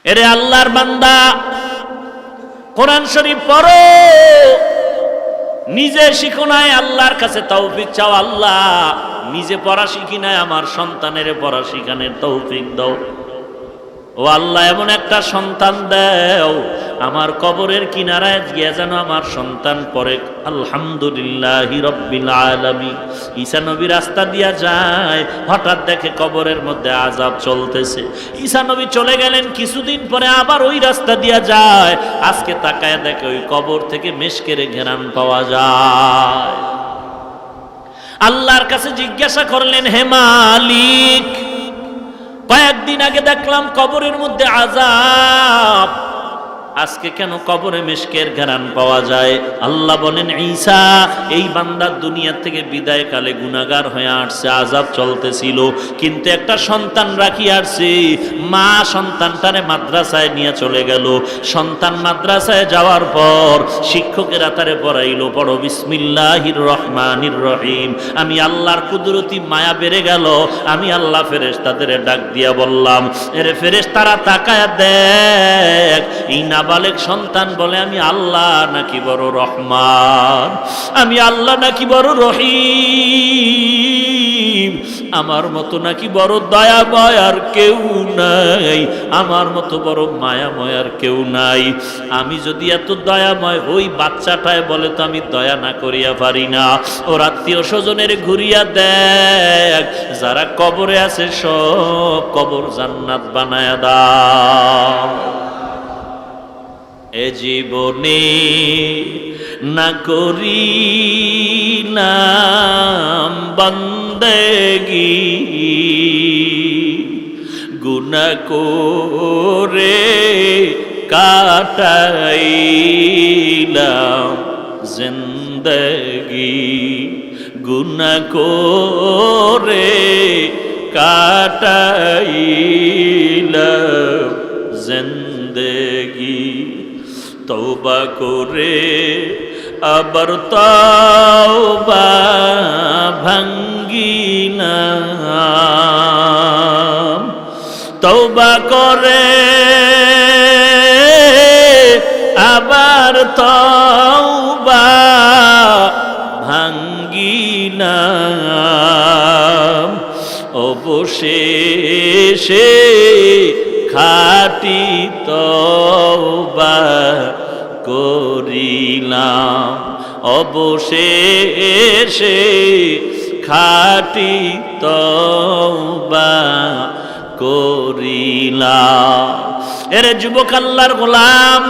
এরে আল্লাহর বান্দা, কোরআন শরীফ পড়ো, নিজে শিখো নাই, আল্লাহর কাছে তৌফিক চাও। আল্লাহ নিজে পড়া শিখি নাই, আমার সন্তানের পড়া শিখানোর তৌফিক দাও। ও আল্লাহ, এমন একটা সন্তান দাও আমার কবরের কিনারায় গিয়ে যেন আমার সন্তান পড়ে আলহামদুলিল্লাহি রাব্বিল আলামিন। ঈসা নবী রাস্তা দিয়া যায়, হঠাৎ দেখে কবরের মধ্যে আযাব চলতেছে। ঈসা নবী চলে গেলেন, কিছুদিন পরে আবার ওই রাস্তা দিয়া যায়, আজকে তাকায় দেখে ওই কবর থেকে মেশকের ঘেরান পাওয়া যায়। আল্লাহর কাছে জিজ্ঞাসা করলেন, হে মালিক, কয়েকদিন আগে দেখলাম কবরের মধ্যে আযাব, আজকে কেন কবরে মিশকের ঘ্রাণ পাওয়া যায়? আল্লাহ বলেন, ঈসা এই বান্দা দুনিয়া থেকে বিদায় কালে গুনাহগার হয়ে আসছে, আযাব চলতেছিল, কিন্তু একটা সন্তান রাখি আসছে। মা সন্তানটারে মাদ্রাসায় নিয়ে চলে গেল। সন্তান মাদ্রাসায় যাওয়ার পর শিক্ষকেরা তারে পড়াইলো, পড়ো বিসমিল্লাহির রহমানির রহিম। আমি আল্লাহর কুদরতি মায়া বেড়ে গেল। আমি আল্লাহ ফেরেশতাদের ডাক দিয়া বললাম, এরে ফেরেশতারা তাকায়া দেখ, এই নাবালেগ সন্তান বলে আমি আল্লাহ নাকি বড় রহমান, আমি আল্লাহ নাকি বড় রহিম, আমার মতো নাকি বড় দয়াময় আর কেউ নাই, আমার মতো বড় মায়াময় আর কেউ নাই। আমি যদি এত দয়াময় হই, বাচ্চাটায় বলে তো আমি দয়া না করিয়া পারি না। ওর আত্মীয় স্বজনের ঘুরিয়া দেখ, যারা কবরে আছে সব কবর জান্নাত বানায়া দাও। এ জীবনে না করিলাম বান্দেগি, গুনাহ করে কাটাইলাম জিন্দেগি, গুনাহ করে কাটাইলাম জিন্দেগি। তওবা করে আবার তওবা ভাঙ্গিলাম, তওবা করে আবার তওবা ভাঙ্গিলাম, অবশেষে খাঁটি তওবা করিলাম, অবশেষে খাঁটি তওবা করিলাম। এরে যুবক আল্লাহর গোলাম,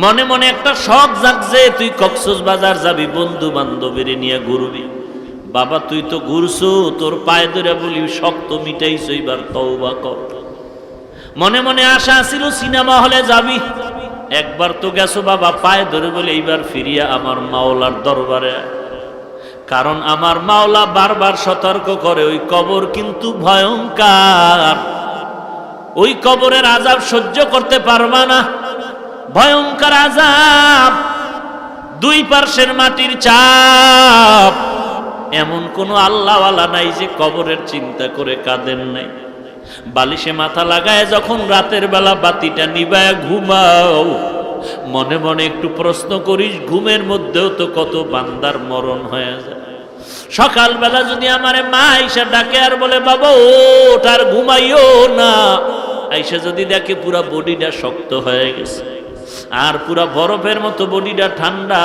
মনে মনে একটা শখ জাগছে, তুই কক্সবাজার যাবি, বন্ধু বান্ধবীর নিয়ে ঘুরবি। বাবা তুই তো ঘুরছো, তোর পায়ে ধরে বলি শখ তো মিটাইছ, এবার তওবা কর। মনে মনে আশা ছিল সিনেমা হলে যাবি, একবার তো গেছো বাবা, পায়ে ধরে বলে এইবার ফিরিয়া আমার মাওলার দরবারে। কারণ আমার মাওলা বারবার সতর্ক করে, ওই কবর কিন্তু ভয়ঙ্কর, ওই কবরের আযাব সহ্য করতে পারবা না, ভয়ঙ্কর আযাব, দুই পার্শ্বের মাটির চাপ। এমন কোন আল্লাহওয়ালা নাই যে কবরের চিন্তা করে কাঁদেন নাই। বালিশে মাথা লাগায় যখন রাতের বেলা বাতিটা নিবায় ঘুমাও, মনে মনে একটু প্রশ্ন করিস, ঘুমের মধ্যেও তো কত বান্দার মরণ হয়ে যায়। সকালবেলা যদি আমারে মা আইসা ডাকে আর বলে, বাবা ওঠ আর ঘুমাইও না, আইসা যদি দেখে পুরা বডিটা শক্ত হয়ে গেছে আর পুরা বরফের মতো বডিটা ঠান্ডা,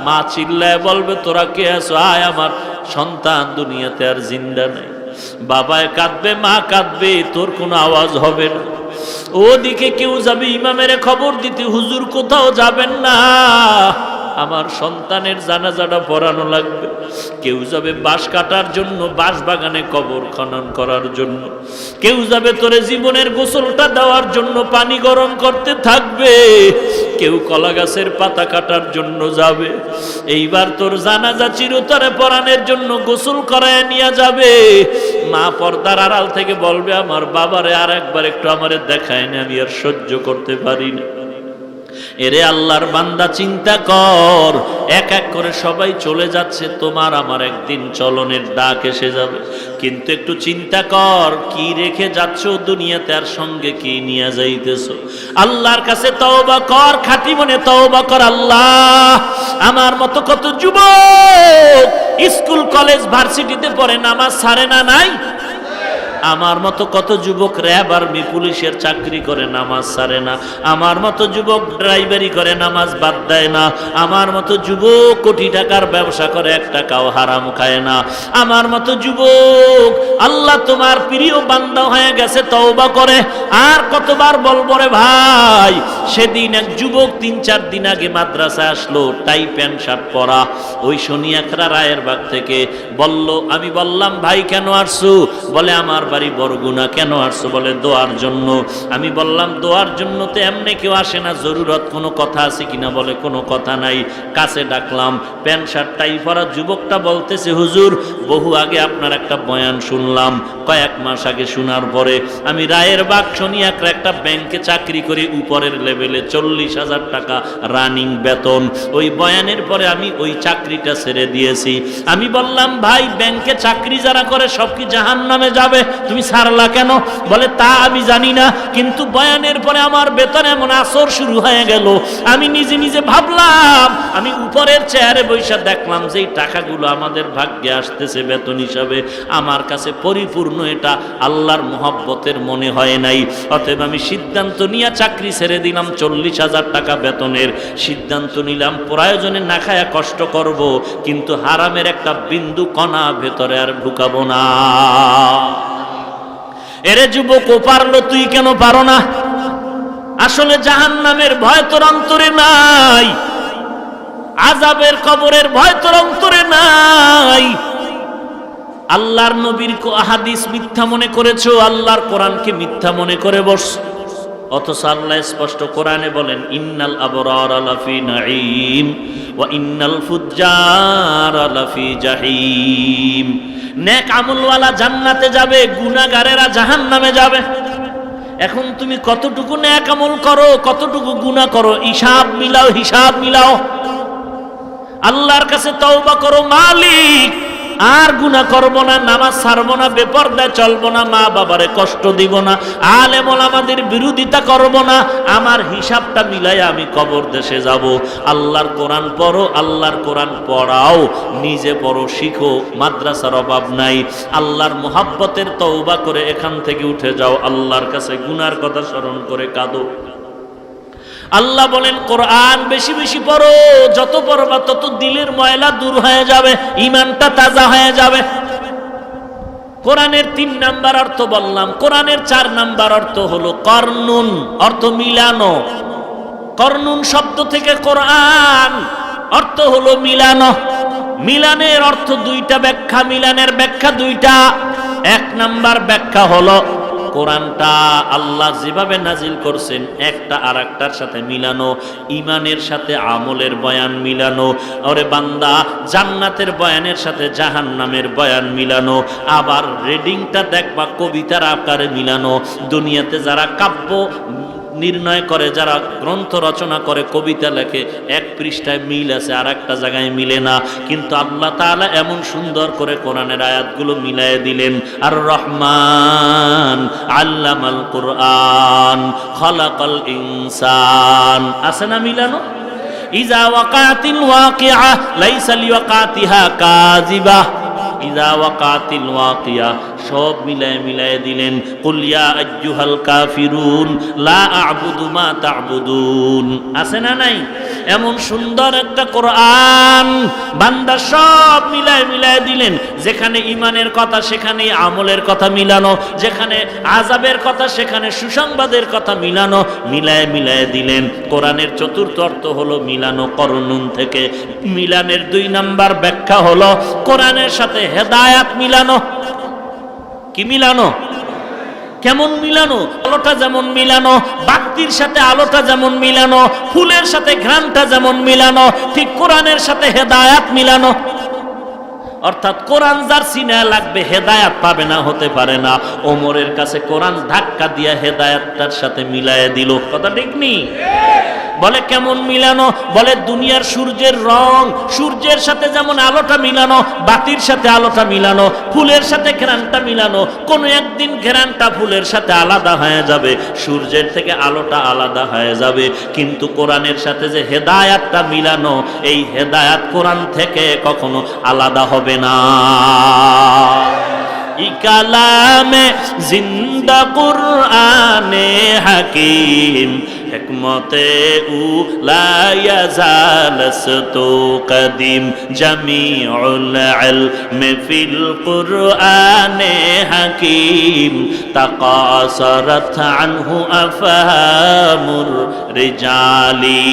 মা চিল্লায় বলবে, তোরা কে আছো, আয়, আমার সন্তান দুনিয়াতে আর জিন্দা নেই। বাবায় কাঁদবে, মা কাঁদবে, তোর কোনো আওয়াজ হবে না। ওদিকে কেউ যাবে ইমামের খবর দিতে, হুজুর কোথাও যাবেন না, আমার সন্তানের জানাজাটা পড়ানো লাগবে। কেউ যাবে বাঁশ কাটার জন্য, বাঁশ বাগানে কবর খনন করার জন্য। কেউ যাবে তোরে জীবনের গোসলটা দেওয়ার জন্য, পানি গরম করতে থাকবে। কেউ কলা গাছের পাতা কাটার জন্য যাবে। এইবার তোর জানাজা চিরতরে পরাণের জন্য গোসল করায় নিয়ে যাবে। মা পর্দার আড়াল থেকে বলবে, আমার বাবারে আর একবার একটু আমারে দেখায় না, আমি আর সহ্য করতে পারি না। এরে আল্লাহর বান্দা চিন্তা কর, এক এক করে সবাই চলে যাচ্ছে, তোমার আমার একদিন চলনের ডাক এসে যাবে। কিন্তু একটু চিন্তা কর, কি রেখে যাচ্ছ দুনিয়াতে, আর সঙ্গে কি নিয়ে যাইতেছো। আল্লাহর কাছে তওবা কর, খাঁটি মনে তওবা কর। আল্লাহ, আমার মতো কত যুবক স্কুল কলেজ ভার্সিটিতে পড়ে, নামাজ ছাড়ে না? নাই? আমার মতো কত যুবক র্যাব আর্মি পুলিশের চাকরি করে, নামাজ ছাড়ে না। আমার মতো যুবক ড্রাইভারি করে, নামাজ বাদ দেয় না। আমার মতো যুবক কোটি টাকার ব্যবসা করে, এক টাকাও হারাম খায় না। আমার মতো যুবক আল্লাহ তোমার প্রিয় বান্দা হয়ে গেছে, তওবা করে। আর কতবার বলবো রে ভাই। সেদিন এক যুবক ৩-৪ দিন আগে মাদ্রাসায় আসলো, টাই প্যান্ট শার্ট পরা, ওই শনিয়াখরা রায়েরবাগ থেকে বলল। আমি বললাম, ভাই কেন আসছো? বলে, আমার বাড়ি বরগুনা। কেন আসছো? বলে, দোয়ার জন্য। আমি বললাম, দোয়ার জন্য তো এমনি কেউ আসে না, জরুরত কোনো কথা আছে কিনা? বলে, কোনো কথা নাই। কাছে ডাকলাম, প্যান্ট শার্ট টাই পরা যুবকটা বলতেছে, হুজুর বহু আগে আপনার একটা বয়ান শুনলাম, কয়েক মাস আগে শোনার পরে আমি রায়েরবাগ শনিয়াকরা একটা ব্যাংকে চাকরি করি, উপরের লেভেলে 40,000 টাকা রানিং বেতন। ওই বয়ানের পরে আমি ওই চাকরিটা ছেড়ে দিয়েছি। আমি বললাম, ভাই ব্যাংকে চাকরি যারা করে সব কি জাহান্নামে যাবে? তুমি ছাড়লা কেন? বলে, তা আমি জানি না, কিন্তু বয়ানের পরে আমার বেতন এমন আসর শুরু হয়ে গেল, আমি নিজে নিজে ভাবলাম, আমি উপরের চেয়ারে বৈশা দেখলাম যে এই টাকাগুলো আমাদের ভাগ্যে আসতেছে বেতন হিসাবে, আমার কাছে পরিপূর্ণ এটা আল্লাহর মহব্বতের মনে হয় নাই। অতএব আমি সিদ্ধান্ত নিয়ে চাকরি ছেড়ে দিলাম, 40,000 টাকা বেতনের সিদ্ধান্ত নিলাম। প্রয়োজনে না খায়া কষ্ট করব, কিন্তু হারামের একটা বিন্দু কণা ভেতরে আর ঢুকাবো না। এরে যুবক, ও পারলো, তুই কেন পারো না? আসলে জাহান্নামের ভয় তোর অন্তরে নাই, আযাবের কবরের ভয় তোর অন্তরে নাই। আল্লাহর নবীর হাদিস মিথ্যা মনে করেছো, আল্লাহর কোরআনকে মিথ্যা মনে করে বসছো। অথচ আল্লাহ স্পষ্ট কোরআনে বলেন, ইন্নাল আবরারা লাফি নাঈম ওয়া ইন্নাল ফুজ্জারা লাফি জাহিম। নেক আমলওয়ালা জান্নাতে যাবে, গুনাহগারেরা জাহান্নামে যাবে। এখন তুমি কতটুকু নেক আমল করো, কতটুকু গুনাহ করো, হিসাব মিলাও, হিসাব মিলাও। আল্লাহর কাছে তওবা করো, মালিক আর গুনাহ করব না, নামাজ ছাড়ব না, বেপরদায় চলব না, মা বাবারে কষ্ট দিব না, আলেম ওলামাদের বিরোধিতা করব না, আমার হিসাবটা মিলাই আমি কবর দেশে যাব। আল্লাহর কোরআন পড়ো, আল্লাহর কোরআন পড়াও, নিজে পড়ো, শিখো, মাদ্রাসার অভাব নাই। আল্লাহর মুহাব্বতের তওবা করে এখান থেকে উঠে যাও, আল্লাহর কাছে গুনার কথা স্মরণ করে কাঁদো। আল্লাহ বলেন, কোরআন বেশি বেশি পড়ো, যত পড়বা তত দিলের ময়লা দূর হয়ে যাবে, ঈমানটা তাজা হয়ে যাবে। কোরআনের 3 নাম্বার অর্থ বললাম, কোরআনের 4 নাম্বার অর্থ হলো করনুন, অর্থ মিলানো। করনুন শব্দ থেকে কোরআন অর্থ হলো মিলানো। মিলানের অর্থ 2টা ব্যাখ্যা, মিলানের ব্যাখ্যা 2টা। 1 নাম্বার ব্যাখ্যা হলো কোরআনটা আল্লাহ যেভাবে নাজিল করছেন একটা আর একটার সাথে মিলানো, ইমানের সাথে আমলের বয়ান মিলানো। ওরে বান্দা, জান্নাতের বয়ানের সাথে জাহান্নামের বয়ান মিলানো। আবার রিডিংটা দেখবা কবিতার আকারে মিলানো। দুনিয়াতে যারা কাব্য নির্ণয় করে, যারা গ্রন্থ রচনা করে, কবিতা লেখে, 1 পৃষ্ঠায় মিল আছে, আর একটা জায়গায় মিলে না। কিন্তু আল্লাহ তাআলা এমন সুন্দর করে কোরআনের আয়াতগুলো মিলায়ে দিলেন। আর রহমান আল্লামাল কুরআন খালাকাল ইনসান, আছে না মিলানো? ইজা ওয়াকাতিল ওয়াকিআ লাইসা লিওয়াকাতিহা কাযিবা, ইজা ওয়াকাতিল ওয়াকিয়া, সব মিলায়ে মিলায়ে দিলেন। কুল ইয়া আইয়ুহাল কাফিরুন লা আ'বুদু মা তা'বুদুন, আছে না নাই? এমন সুন্দর একটা কোরআন বান্দা সব মিলায়ে মিলায়ে দিলেন। যেখানে ইমানের কথা সেখানে আমলের কথা মিলানো, যেখানে আযাবের কথা সেখানে সুসংবাদের কথা মিলানো, মিলায়ে মিলায়ে দিলেন। কোরআনের 4র্থ অর্থ হলো মিলানো করনুন থেকে। মিলানের 2 নাম্বার ব্যাখ্যা হলো কোরআনের সাথে হেদায়াত মিলানো। কি মিলানো? কেমন মিলানো? আলোটা যেমন মিলানো, বাতির সাথে আলোটা যেমন মিলানো, ফুলের সাথে ঘ্রাণটা যেমন মিলানো, ঠিক কোরআনের সাথে হেদায়াত মিলানো। অর্থাৎ কোরআন যার সিনা লাগবে হেদায়াত পাবে না, হতে পারে না। ওমরের কাছে কোরআন ধাক্কা দিয়া হেদায়াতটার সাথে মিলায়ে দিল। কথা ঠিক নেই? বলে কেমন মিলানো? বলে দুনিয়ার সূর্যের রং, সূর্যের সাথে যেমন আলোটা মিলানো, বাতির সাথে আলোটা মিলানো, ফুলের সাথে ঘ্রাণটা মিলানো। কোনো একদিন ঘ্রাণটা ফুলের সাথে আলাদা হয়ে যাবে, সূর্যের থেকে আলোটা আলাদা হয়ে যাবে। কিন্তু কোরআনের সাথে যে হেদায়াতটা মিলানো, এই হেদায়াত কোরআন থেকে কখনো আলাদা হবে না। কালামে জিন্দা কুরআনে হাকিম, হিকমতে উ লা ইয়াজালস্তু কদিম, জামিউল ইলমি ফিল কুরআনে হাকিম, তাকাসারাত আনহু আফহামুর রিজালি।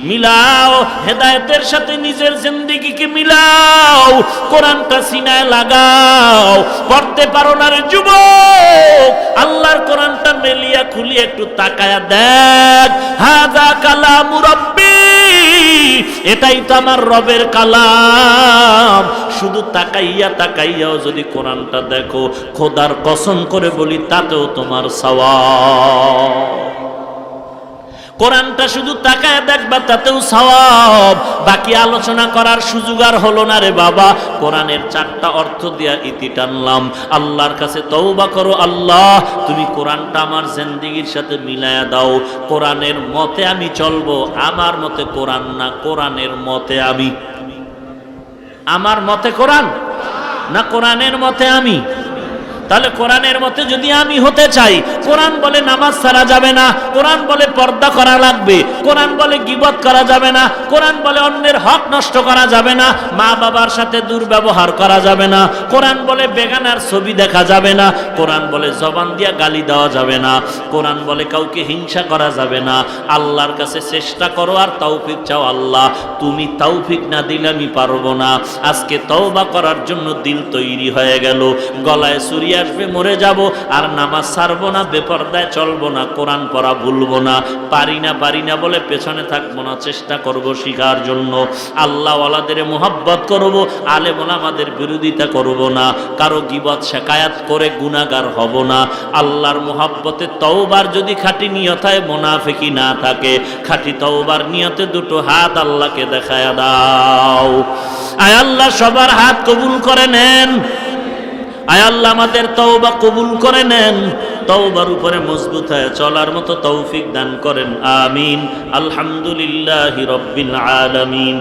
মিলাও হেদায়েতের সাথে নিজের জিন্দেগিকে মিলাও, কোরআনটা সিনায় লাগাও। পড়তে পারো না রে যুবক, আল্লাহর কোরআনটা মেলিয়া খুলিয়ে একটু তাকায়া দেখ, হাযা কালামু রাব্বি, এটাই তো আমার রবের কালাম। শুধু তাকাইয়া তাকাইয়াও যদি কোরআনটা দেখো, খোদার কসম করে বলি তাতেও তোমার সওয়াব। কোরআনটা শুধু তাকায় দেখবা, তাতেও সওয়াব। বাকি আলোচনা করার সুযোগ আর হলো না রে বাবা। কোরআনের 4টা অর্থ দিয়া ইতি টানলাম। আল্লাহর কাছে তওবা করো, আল্লাহ তুমি কোরআনটা আমার জিন্দেগির সাথে মিলায়া দাও। কোরআনের মতে আমি চলবো, আমার মতে কোরআন না, কোরআনের মতে আমি। আমার মতে কোরআন না, কোরআনের মতে আমি। তাহলে কোরআনের মতে যদি আমি হতে চাই, কোরআন বলে নামাজ ছাড়া যাবে না, কোরআন বলে পর্দা করা লাগবে, কোরআন বলে গীবত করা যাবে না, কোরআন বলে অন্যের হক নষ্ট করা যাবে না, মা বাবার সাথে দুর্ব্যবহার করা যাবে না, কোরআন বলে বেগানার ছবি দেখা যাবে না, কোরআন বলে জবান দিয়া গালি দেওয়া যাবে না, কোরআন বলে কাউকে হিংসা করা যাবে না। আল্লাহর কাছে চেষ্টা করো আর তৌফিক চাও। আল্লাহ তুমি তৌফিক না দিলে আমি পারবো না। আজকে তওবা করার জন্য দিল তৈরি হয়ে গেল, গলায় ছুরি আসবে, মরে যাব, আর নামাজ ছাড়বো না, বেপরদায় চলবো না, কোরআন পড়া ভুলবো না, পারি না বলে পেছনে থাকবো না, চেষ্টা করব শিখার জন্য। আল্লাহ ওয়ালাদের মোহাব্বত করব, আলেম ওলামাদের বিরোধিতা করব না, কারো গীবত শিকায়াত করে গুনাহগার হব না। আল্লাহর মোহাব্বতে তওবার যদি খাঁটি নিয়ত হয়, মুনাফিকি না থাকে, খাঁটি তওবার নিয়তে দুটো হাত আল্লাহকে দেখায়া দাও। আয় আল্লাহ সবার হাত কবুল করে নেন। আয় আল্লাহ আমাদের তওবা কবুল করে নেন, তওবার উপরে মজবুত হয়ে চলার মতো তৌফিক দান করেন। আমিন। আলহামদুলিল্লাহি রাব্বিল আলামিন।